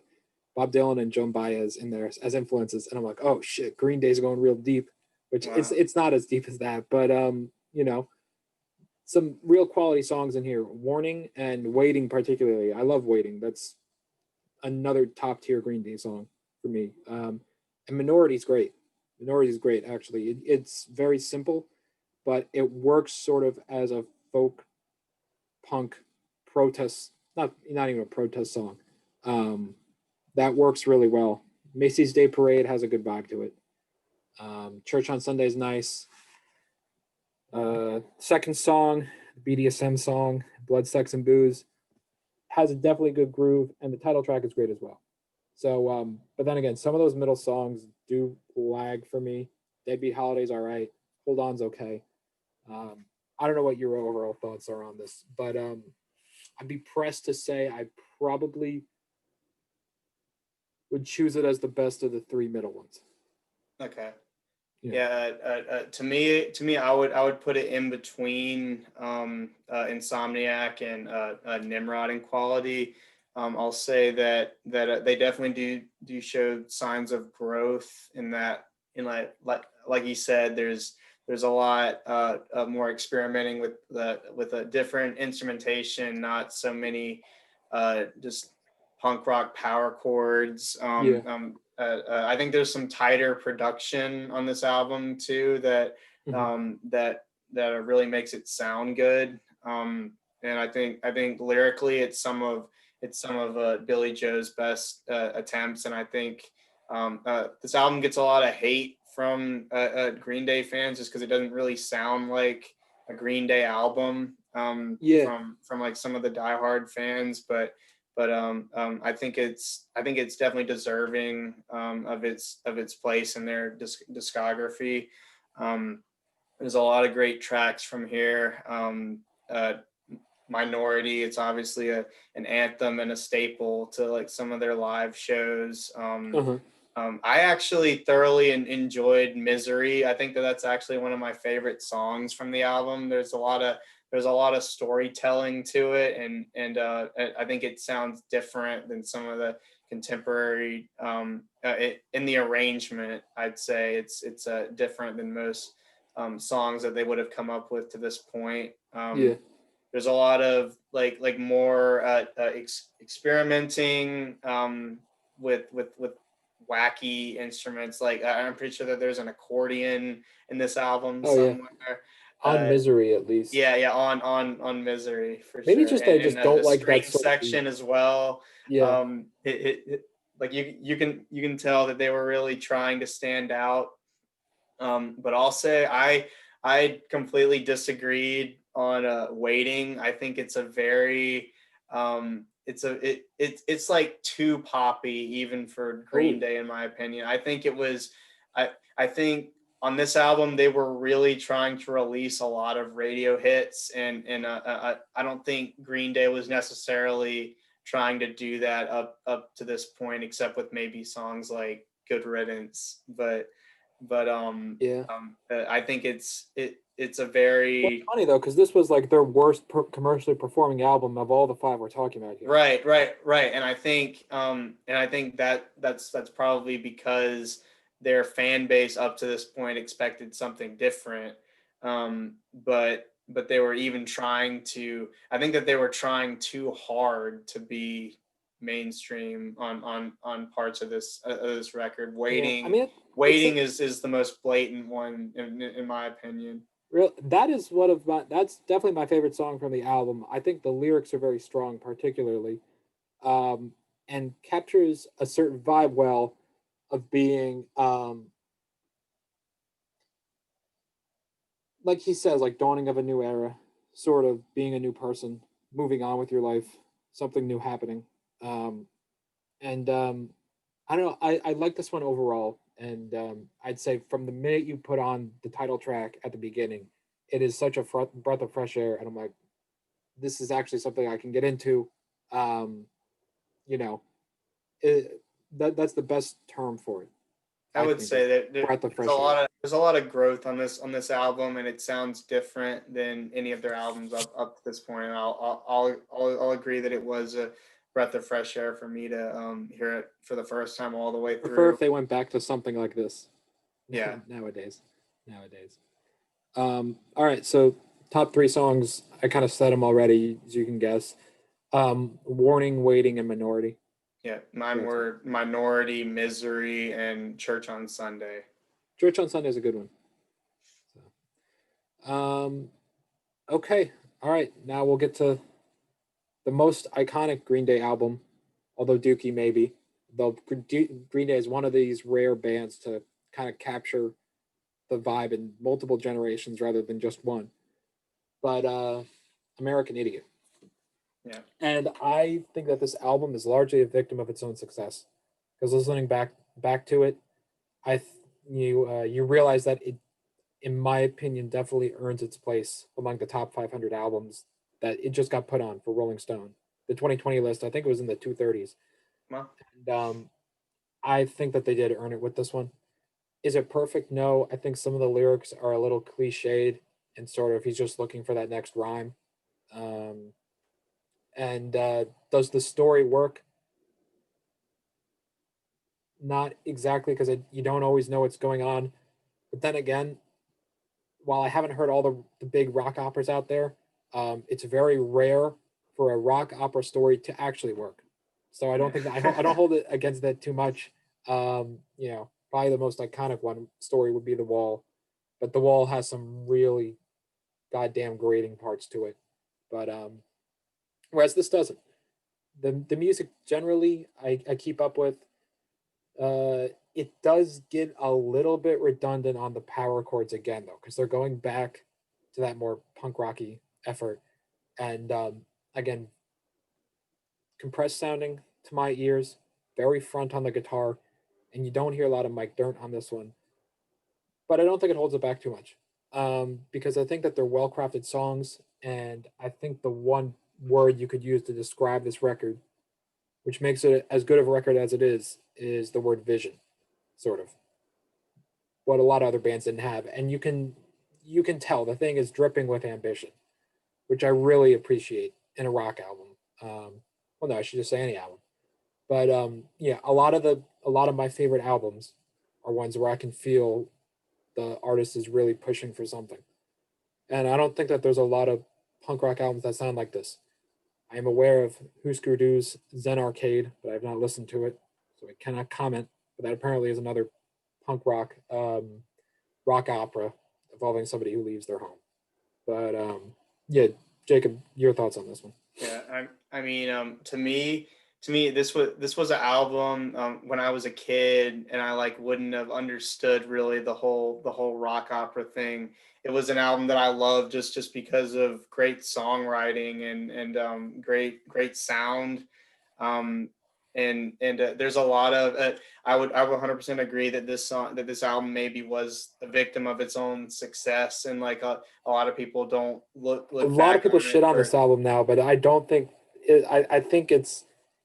Bob Dylan and Joan Baez in there as influences, and I'm like, oh shit, Green Day's going real deep, which Wow. it's not as deep as that, but some real quality songs in here. Warning and Waiting particularly. I love Waiting. That's another top tier Green Day song for me. And Minority's great. Minority's great actually. It's very simple, but it works sort of as a folk punk protest, not even a protest song. Um, that works really well. Macy's Day Parade has a good vibe to it. Church on Sunday is nice. Second song, BDSM song, Blood, Sex, and Booze, has a definitely good groove, and the title track is great as well. So, but then again, some of those middle songs do lag for me. Deadbeat Holiday's all right. Hold On's okay. I don't know what your overall thoughts are on this, but I'd be pressed to say I probably would choose it as the best of the three middle ones. Okay. Yeah. Yeah, to me, I would put it in between Insomniac and Nimrod in quality. I'll say that they definitely do show signs of growth in that, in like you said, there's a lot more experimenting with a different instrumentation, not so many just punk rock power chords. Yeah. I think there's some tighter production on this album too Mhm. that really makes it sound good. And I think lyrically it's some of Billy Joe's best attempts, and I think this album gets a lot of hate from Green Day fans just because it doesn't really sound like a Green Day album, Yeah. from like some of the diehard fans, but I think it's definitely deserving of its place in their discography. Um, there's a lot of great tracks from here. Uh, Minority, it's obviously an anthem and a staple to like some of their live shows. Uh-huh. I actually thoroughly enjoyed Misery. I think that's actually one of my favorite songs from the album. There's a lot of storytelling to it, and I think it sounds different than some of the contemporary. In the arrangement, I'd say it's different than most songs that they would have come up with to this point. Yeah. There's a lot of like more experimenting with wacky instruments. Like I'm pretty sure that there's an accordion in this album Oh yeah. somewhere. On Uh, Misery at least. yeah, on Misery for Maybe sure, just I and just don't a like that string sort of beat. section as well. Yeah. Like you can tell that they were really trying to stand out. But I'll say I completely disagreed on Waiting. I think it's a very it's like too poppy even for Green Oh. Day in my opinion. I think on this album they were really trying to release a lot of radio hits, and I don't think Green Day was necessarily trying to do that up to this point, except with maybe songs like Good Riddance, but Yeah. I think it's a Well, it's very funny though, because this was like their worst commercially performing album of all the five we're talking about here. right, and I think that's probably because their fan base up to this point expected something different, but they were even trying to. I think that they were trying too hard to be mainstream on parts of this record. Yeah. I Waiting mean, it's Waiting is the most blatant one in my opinion. real. That is one of my. That's definitely my favorite song from the album. I think the lyrics are very strong, particularly. and captures a certain vibe well of being like he says, like dawning of a new era, sort of being a new person, moving on with your life, something new happening. Um, and I don't know, I like this one overall. And I'd say from the minute you put on the title track at the beginning, it is such a breath of fresh air. And I'm like, this is actually something I can get into. Um, you know, that's the best term for it. I I would think is say that breath of there's a fresh air. lot of growth on this album, and it sounds different than any of their albums up to this point. And I'll agree that it was a breath of fresh air for me to hear it for the first time all the way Prefer through. if they went back to something like this Yeah, nowadays. Nowadays. All right, so top three songs. I kind of said them already, as you can guess. Warning, Waiting, and Minority. yeah. Mine That's it. were Minority, Misery, and Church on Sunday. Church on Sunday is a good one. So, okay, all right. Now we'll get to the most iconic Green Day album, although Dookie maybe. Though Green Day is one of these rare bands to kind of capture the vibe in multiple generations rather than just one. But American Idiot. Yeah, And I think that this album is largely a victim of its own success. Because listening back to it, you realize that it, in my opinion, definitely earns its place among the top 500 albums that it just got put on for Rolling Stone, the 2020 list. I think it was in the 230s, well, and I think that they did earn it with this one. Is it perfect? No. I think some of the lyrics are a little cliched and sort of he's just looking for that next rhyme. Um, and does the story work? Not exactly, because you don't always know what's going on. But then again, while I haven't heard all the big rock operas out there, it's very rare for a rock opera story to actually work. So I don't think that I don't hold it against that too much. Probably the most iconic one story would be The Wall, but The Wall has some really goddamn grating parts to it. But whereas this doesn't. The music generally I keep up with. It does get a little bit redundant on the power chords again, though, because they're going back to that more punk rocky effort. And again, compressed sounding to my ears, very front on the guitar, and you don't hear a lot of Mike Dirnt on this one. But I don't think it holds it back too much, because I think that they're well crafted songs, and I think the one word you could use to describe this record, which makes it as good of a record as it is the word vision, sort of. What a lot of other bands didn't have, and you can tell the thing is dripping with ambition, which I really appreciate in a rock album. Well, no, I should just say any album. But yeah, a lot of my favorite albums are ones where I can feel the artist is really pushing for something, and I don't think that there's a lot of punk rock albums that sound like this. I am aware of Husker Du's Zen Arcade, but I have not listened to it, so I cannot comment. But that apparently is another punk rock opera involving somebody who leaves their home. But yeah, Jacob, your thoughts on this one? yeah. I mean, to me, this was an album when I was a kid, and I like wouldn't have understood really the whole rock opera thing. It was an album that I loved just because of great songwriting and great sound. Um, there's a lot of I would 100% agree that this album maybe was a victim of its own success, and like a lot of people don't A look lot of back people on it shit on this for. album now, but I don't think I think it's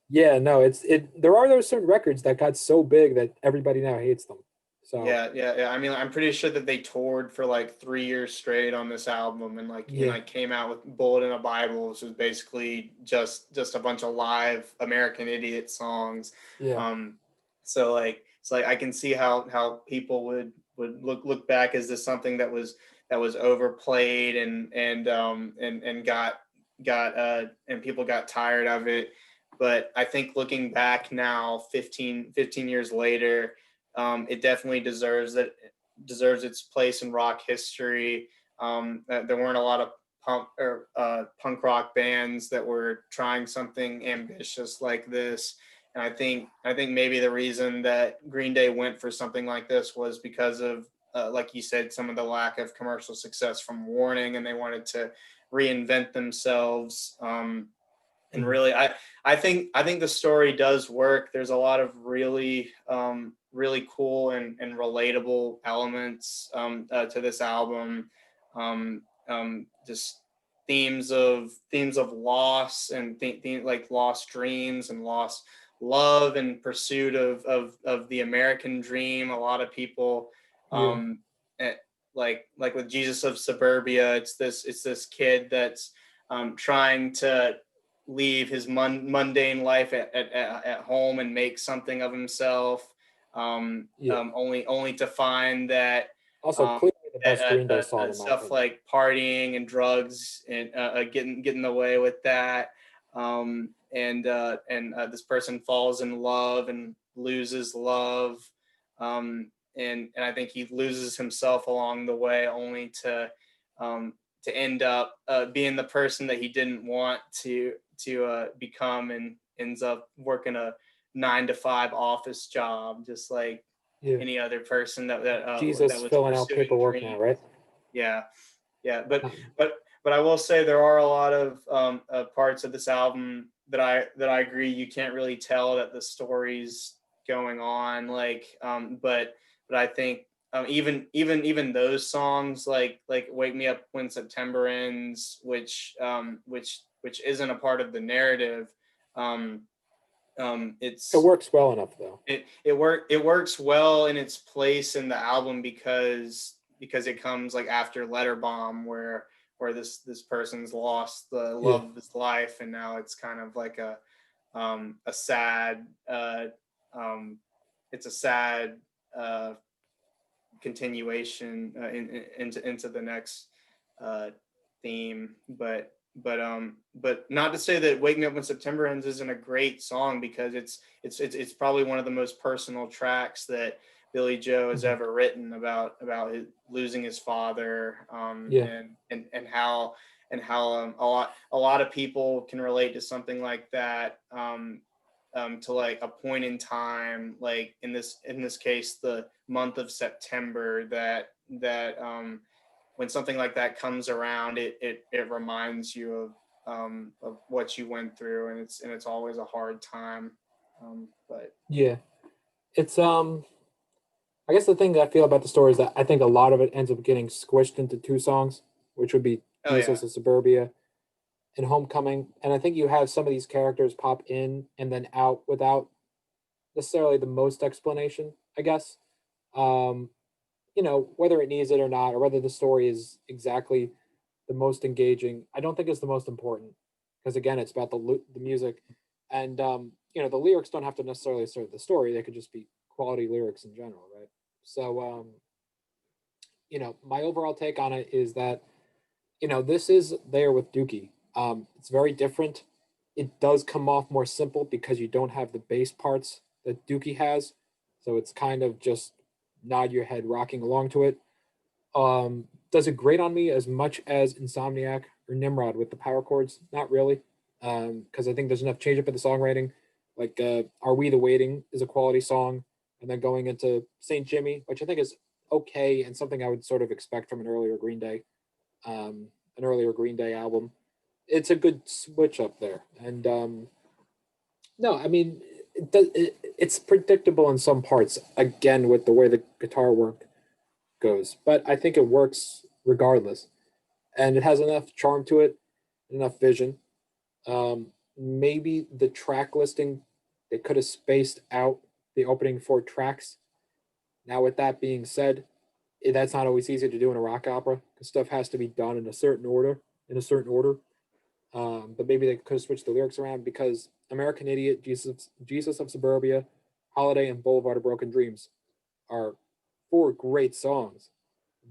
yeah, no, it. There are those certain records that got so big that everybody now hates them. So Yeah. I mean, I'm pretty sure that they toured for like 3 years straight on this album, and yeah, like came out with Bullet in a Bible, which was basically just a bunch of live American Idiot songs. yeah, Um, so like it's like I can see how people would look back as this something that was overplayed and got and people got tired of it. But I think looking back now, 15 years later, it definitely deserves its place in rock history. There weren't a lot of punk rock bands that were trying something ambitious like this. And I think maybe the reason that Green Day went for something like this was because of, like you said, some of the lack of commercial success from Warning, and they wanted to reinvent themselves. And really, I think the story does work. There's a lot of really cool and relatable elements to this album. Just themes of loss and like lost dreams and lost love and pursuit of the American dream. A lot of people, Yeah. eh, like with Jesus of Suburbia, it's this kid that's trying to leave his mundane life at home and make something of himself, Yeah. only to find that Also, um, clearly the best Green Day song in my stuff opinion. like partying and drugs and getting in the way with that, and this person falls in love and loses love, and I think he loses himself along the way, only to end up being the person that he didn't want to become, and ends up working a 9 to 5 office job, just like Yeah. any other person that Jesus was filling out pursuing paperwork now, right? dreams. Yeah, yeah, but Um, but but I will say there are a lot of parts of this album that I agree you can't really tell that the story's going on. Like, but I think even those songs like "Wake Me Up When September Ends," which isn't a part of the narrative. Um, it it's works well enough though. it works well in its place in the album because it comes like after Letter Bomb, where this person's lost the Yeah. love of his life, and now it's kind of like a sad um it's a sad uh continuation into the next uh, theme. But not to say that "Wake Me Up When September Ends" isn't a great song, because it's probably one of the most personal tracks that Billy Joe has Mhm. ever written about losing his father, Yeah. and how a lot of people can relate to something like that, to like a point in time, like in this case the month of September, that when something like that comes around, it reminds you of what you went through, and it's always a hard time. But Yeah. It's I guess the thing that I feel about the story is that I think a lot of it ends up getting squished into two songs, which would be oh yeah, Jesus of Suburbia and Homecoming. And I think you have some of these characters pop in and then out without necessarily the most explanation, I guess. Um, whether it needs it or not, or whether the story is exactly the most engaging, I don't think it's the most important, because again, it's about the music, and the lyrics don't have to necessarily serve the story. They could just be quality lyrics in general, right? So, my overall take on it is that this is there with Dookie. It's very different. It does come off more simple because you don't have the bass parts that Dookie has, so it's kind of just nod your head, rocking along to it. Does it grate on me as much as Insomniac or Nimrod with the power chords? Not really, because I think there's enough change up in the songwriting. Like "Are We the Waiting" is a quality song, and then going into Saint Jimmy, which I think is okay and something I would sort of expect from an earlier Green Day album. It's a good switch up there, and no, I mean it's predictable in some parts. Again, with the way the guitar work goes, but I think it works regardless, and it has enough charm to it, enough vision. Maybe the track listing, they could have spaced out the opening 4 tracks. Now, with that being said, that's not always easy to do in a rock opera because stuff has to be done in a certain order. But maybe they could have switched the lyrics around, because American Idiot, Jesus of Suburbia, Holiday, and Boulevard of Broken Dreams are 4 great songs,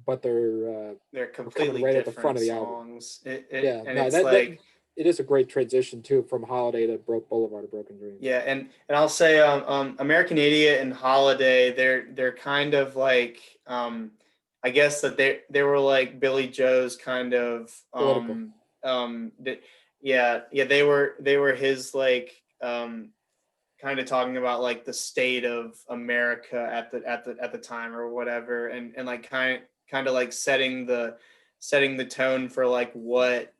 but they're we're coming completely right at the front different of the album. songs. Yeah, And no, it's that like, it is a great transition too from Holiday to Boulevard of Broken Dreams. yeah, and I'll say American Idiot and Holiday, they're kind of like I guess that they were like Billy Joe's kind of Political. yeah, they were his like kind of talking about like the state of America at the time or whatever, and like kind of like setting the tone for like what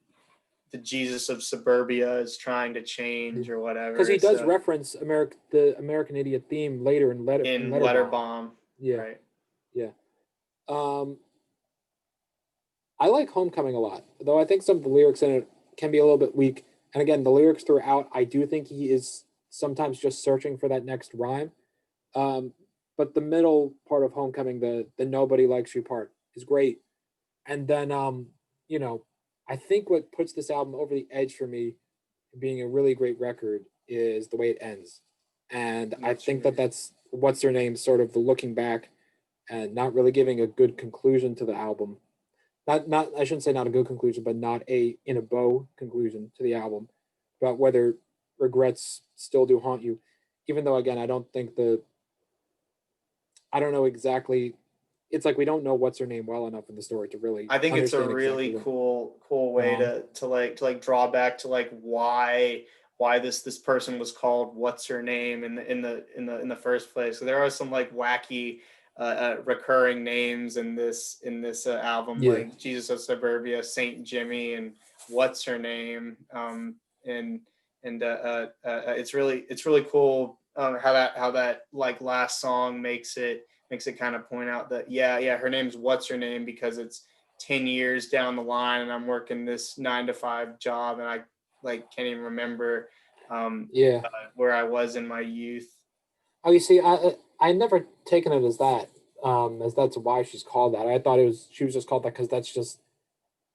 the Jesus of Suburbia is trying to change or Because whatever. he does So reference the American Idiot theme later in in Letterbomb. Letterbomb, Yeah, right? yeah. Um, I like Homecoming a lot, though I think some of the lyrics in it can be a little bit weak. And again, the lyrics throughout, I do think he is sometimes just searching for that next rhyme. Um, but the middle part of Homecoming, the nobody likes you part, is great. And then you know, I think what puts this album over the edge for me, being a really great record, is the way it ends. And I What's your think that name? that's what's their name, sort of the looking back and not really giving a good conclusion to the album. Not I shouldn't say not a good conclusion, but not a in a bow conclusion to the album about whether regrets still do haunt you. Even though again, I don't know exactly. It's like we don't know what's her name well enough in the story to really I think it's a understand exactly really what cool went way on. to draw back to like why this person was called what's her name in the first place. So there are some like wacky recurring names in this album, Yeah, like Jesus of Suburbia, Saint Jimmy, and what's her name, and it's really cool, how that like last song makes it kind of point out that yeah, her name's what's her name because it's 10 years down the line and I'm working this 9 to 5 job and I like can't even remember yeah. where I was in my youth. Oh, you see, I never taken it as that's why she's called that. I thought it was she was just called that because that's just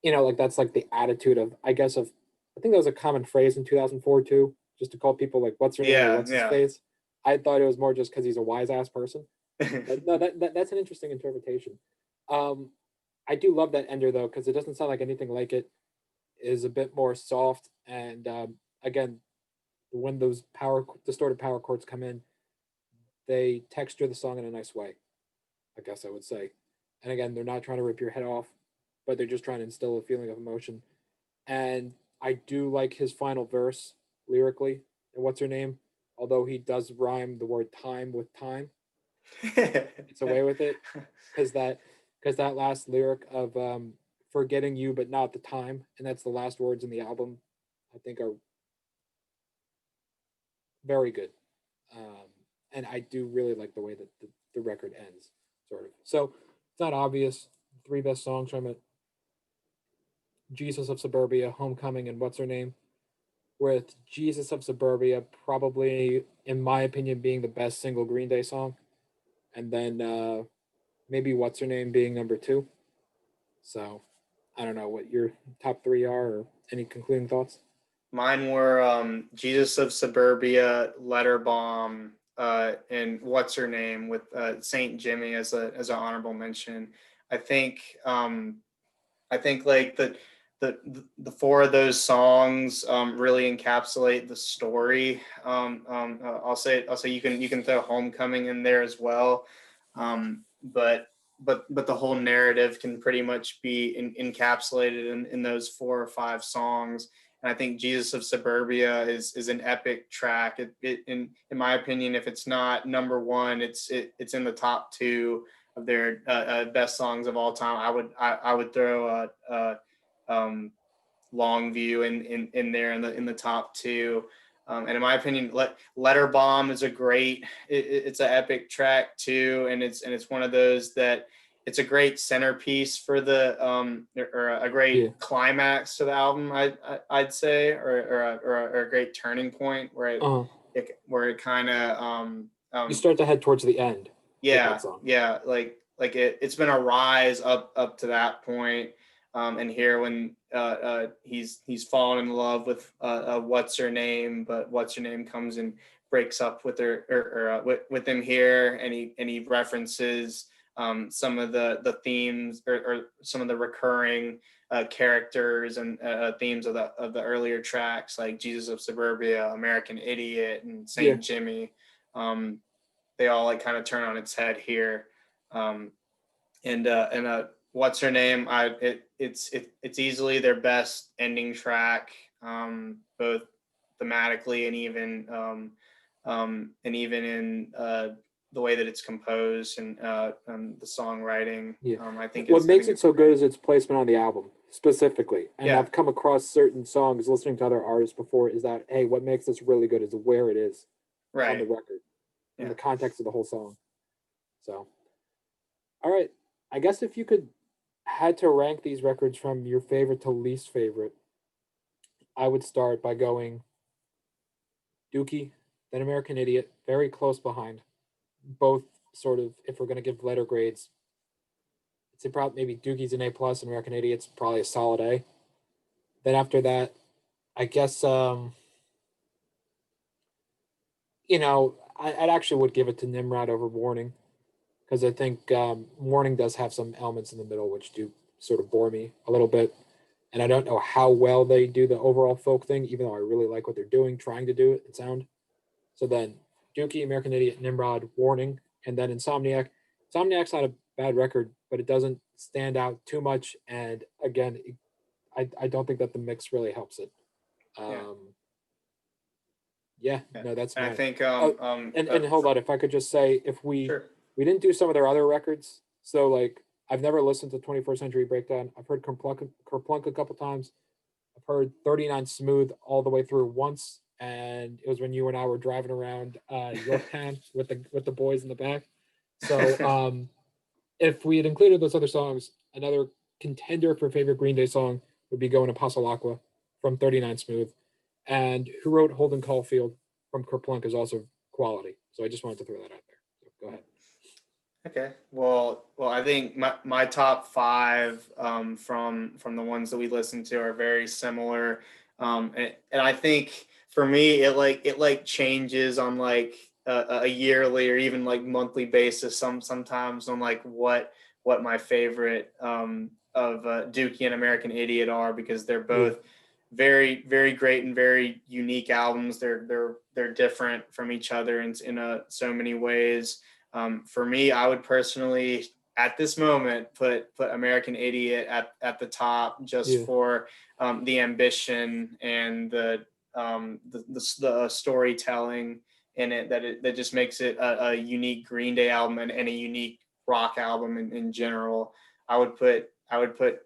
like that's like the attitude of I guess of I think that was a common phrase in 2004 too, just to call people like what's her name or Yeah, what's his yeah. face. I thought it was more just because he's a wise ass person. But no, that's an interesting interpretation. Um, I do love that ender though because it doesn't sound like anything like it. Is a bit more soft and again when those distorted power chords come in, they texture the song in a nice way. I guess I would say, and again they're not trying to rip your head off, but they're just trying to instill a feeling of emotion. And I do like his final verse lyrically. And what's her name? Although he does rhyme the word time with time, it's away with it because that last lyric of forgetting you but not the time, and that's the last words in the album, I think are very good. Um, and I do really like the way that the record ends, sort of. So it's not obvious. Three best songs from it: Jesus of Suburbia, Homecoming, and what's her name. With Jesus of Suburbia probably, in my opinion, being the best single Green Day song, and then maybe what's her name being number two. So I don't know what your top three are, or any concluding thoughts. Mine were Jesus of Suburbia, Letterbomb, and what's her name with Saint Jimmy as an honorable mention. I think um, I think like the four of those songs really encapsulate the story. I'll say you can throw Homecoming in there as well, but the whole narrative can pretty much be encapsulated in those 4 or 5 songs. And I think Jesus of Suburbia is an epic track. In my opinion, if it's not number one, it's in the top two of their best songs of all time. I would throw um, Longview in there in the top two. And in my opinion, Letterbomb is it's an epic track too, and it's one of those that it's a great centerpiece for the or a Yeah. great climax to the album. I'd say, or a great turning point Uh, where it kind of you start to head towards the end with that yeah, song. yeah, like it's been a rise up to that point, and here when he's fallen in love with what's her name, but what's her name comes and breaks up with her or with him here, and he references some of the themes or some of the recurring characters and themes of the earlier tracks like Jesus of Suburbia, American Idiot, and Yeah. Saint Jimmy. They all like kind of turn on its head here. Um, and what's her name? It's easily their best ending track, both thematically and even in the way that it's composed and the songwriting. Yeah. I think What it's I makes think it it's so good great. is its placement on the album specifically. And Yeah, I've come across certain songs listening to other artists before is that, hey, what makes this really good is where it is on the right. record in Yeah. the context of the whole song. So, all right. I guess if you could had to rank these records from your favorite to least favorite, I would start by going Dookie, then American Idiot, very close behind. Both sort of, if we're going to give letter grades, it's probably maybe Dookie's an A plus, and American Idiot's probably a solid A. Then after that, I guess I'd actually would give it to Nimrod over Warning because I think Warning does have some elements in the middle which do sort of bore me a little bit, and I don't know how well they do the overall folk thing, even though I really like what they're doing, trying to do it and sound. So then Dookie, American Idiot, Nimrod, Warning, and then Insomniac. Insomniac's not a bad record, but it doesn't stand out too much. And again, I don't think that the mix really helps it. Yeah. Um, yeah, Yeah. no, that's And I mine. think Oh, and hold on, if I could just say, if sure. we didn't do some of their other records, so like I've never listened to 21st Century Breakdown. I've heard Kerplunk a couple times. I've heard 39 Smooth all the way through once, and it was when you and I were driving around Yorktown with the boys in the back. So if we had included those other songs, another contender for favorite Green Day song would be "Going to Apostle Aqua" from 39 Smooth, and "Who Wrote Holden Caulfield" from Kerplunk is also quality. So I just wanted to throw that out there. So go ahead. Okay. Well, I think my top five from the ones that we listened to are very similar, and I think for me it changes on like a yearly or even like monthly basis. Sometimes on like what my favorite of Dookie and American Idiot are because they're Yeah. both very great and very unique albums. They're different from each other in so many ways. For me, I would personally, at this moment, put American Idiot at the top just Yeah. for the ambition and the storytelling in it that just makes it a unique Green Day album and a unique rock album in general. I would put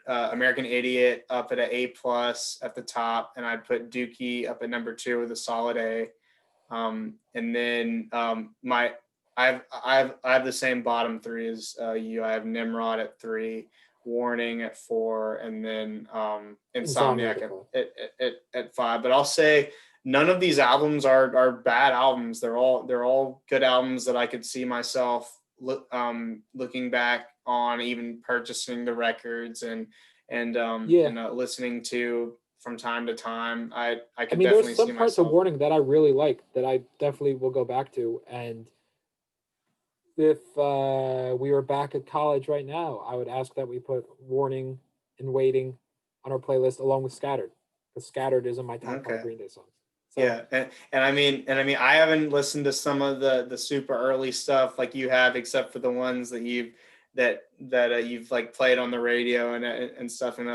American Idiot up at an A plus at the top, and I'd put Dookie up at number two with a solid A. And then I have the same bottom three as you. I have Nimrod at three, Warning at four, and then Insomniac Insomniac at five. at five. But I'll say none of these albums are bad albums. They're all good albums that I could see myself looking back on, even purchasing the records Yeah. and listening to from time to time. I I could mean, there's definitely see some parts of myself. Warning that I really like that I definitely will go back to. And if we were back at college right now, I would ask that we put Warning and Waiting on our playlist along with Scattered, because Scattered is in my top five Okay. Green Day songs. So Yeah, and I mean I haven't listened to some of the super early stuff like you have, except for the ones that you've like played on the radio and stuff in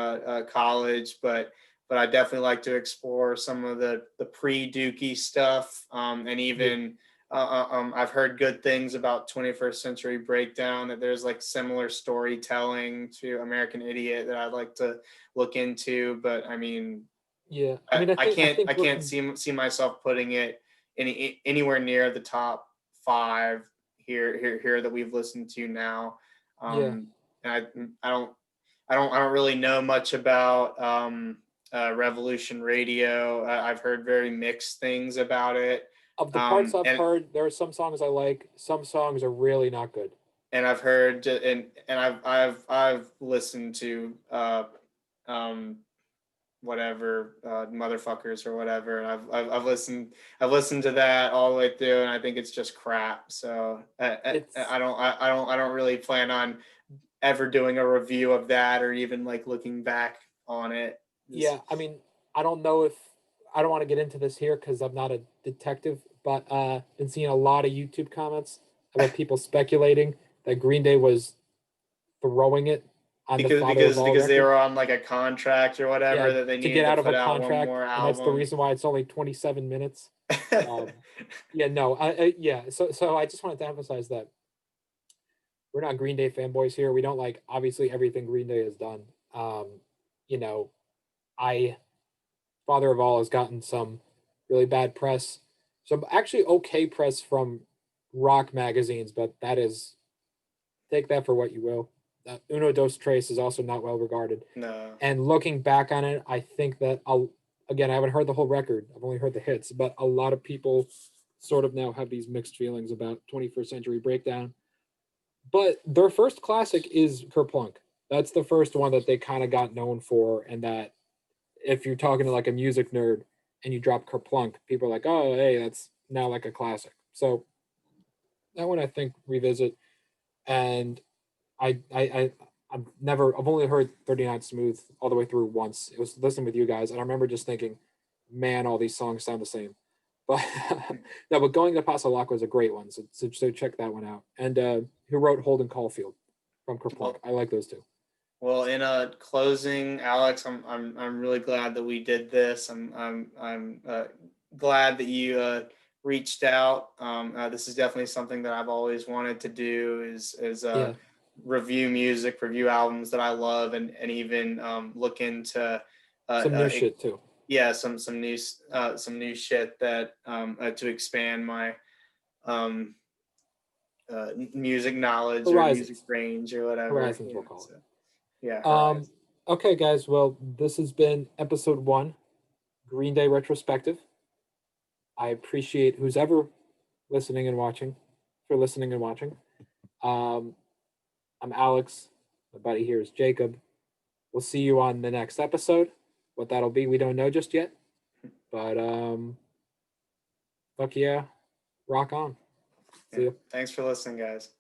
college. But I definitely like to explore some of the pre Dookie stuff, and yeah, even I've heard good things about 21st Century Breakdown, that there's like similar storytelling to American Idiot that I'd like to look into. But I mean, yeah. I I, mean, I I can't I think can't see myself putting it anywhere near the top five here that we've listened to now. yeah. And I don't really know much about Revolution Radio. I've heard very mixed things about it. Of the parts I've And heard, there are some songs I like. Some songs are really not good. I've heard and I've listened to um whatever motherfuckers or whatever, and I've listened to that all the way through, and I think it's just crap. So It's I don't really plan on ever doing a review of that or even like looking back on it. Just yeah. I mean, I don't know if I don't want to get into this here because I'm not a detective, but been seeing a lot of YouTube comments about people speculating that Green Day was throwing it on the because Father of All they record. were on like a contract or whatever Yeah, that they to needed get to out of put a out one contract, more and that's the album. reason why it's only 27 minutes. Yeah, no, yeah. So I just wanted to emphasize that we're not Green Day fanboys here. We don't like obviously everything Green Day has done. Um, you know, I Father of All has gotten some really bad press, some actually okay press from rock magazines, but that is take that for what you will. Uno Dos Tres is also not well regarded. No. And looking back on it, I think that again, I haven't heard the whole record. I've only heard the hits, but a lot of people sort of now have these mixed feelings about 21st Century Breakdown. But their first classic is Kerplunk. That's the first one that they kind of got known for, and that if you're talking to like a music nerd and you drop Kerplunk, people are like, "Oh, hey, that's now like a classic." So that one I think revisit, and I've only heard 39 Smooth all the way through once. It was listening with you guys, and I remember just thinking, man, all these songs sound the same. But no, but Going to Pasalaco is a great one. So check that one out. And who wrote Holden Caulfield from Kerplunk? I like those two. Well, in a closing, Alex, I'm really glad that we did this. I'm glad that you reached out. This is definitely something that I've always wanted to do. Is Yeah. review music, review albums that I love, and even look into Some new shit too. Yeah, some new shit that to expand my music knowledge or music Horizons. range or whatever. Horizons, we'll call it. So, yeah. Horizons. Okay, guys. Well, this has been episode 1, Green Day retrospective. I appreciate who's ever listening and watching for listening and watching. Um, I'm Alex. My buddy here is Jacob. We'll see you on the next episode. What that'll be, we don't know just yet. But fuck yeah, rock on. See ya. Thanks for listening, guys.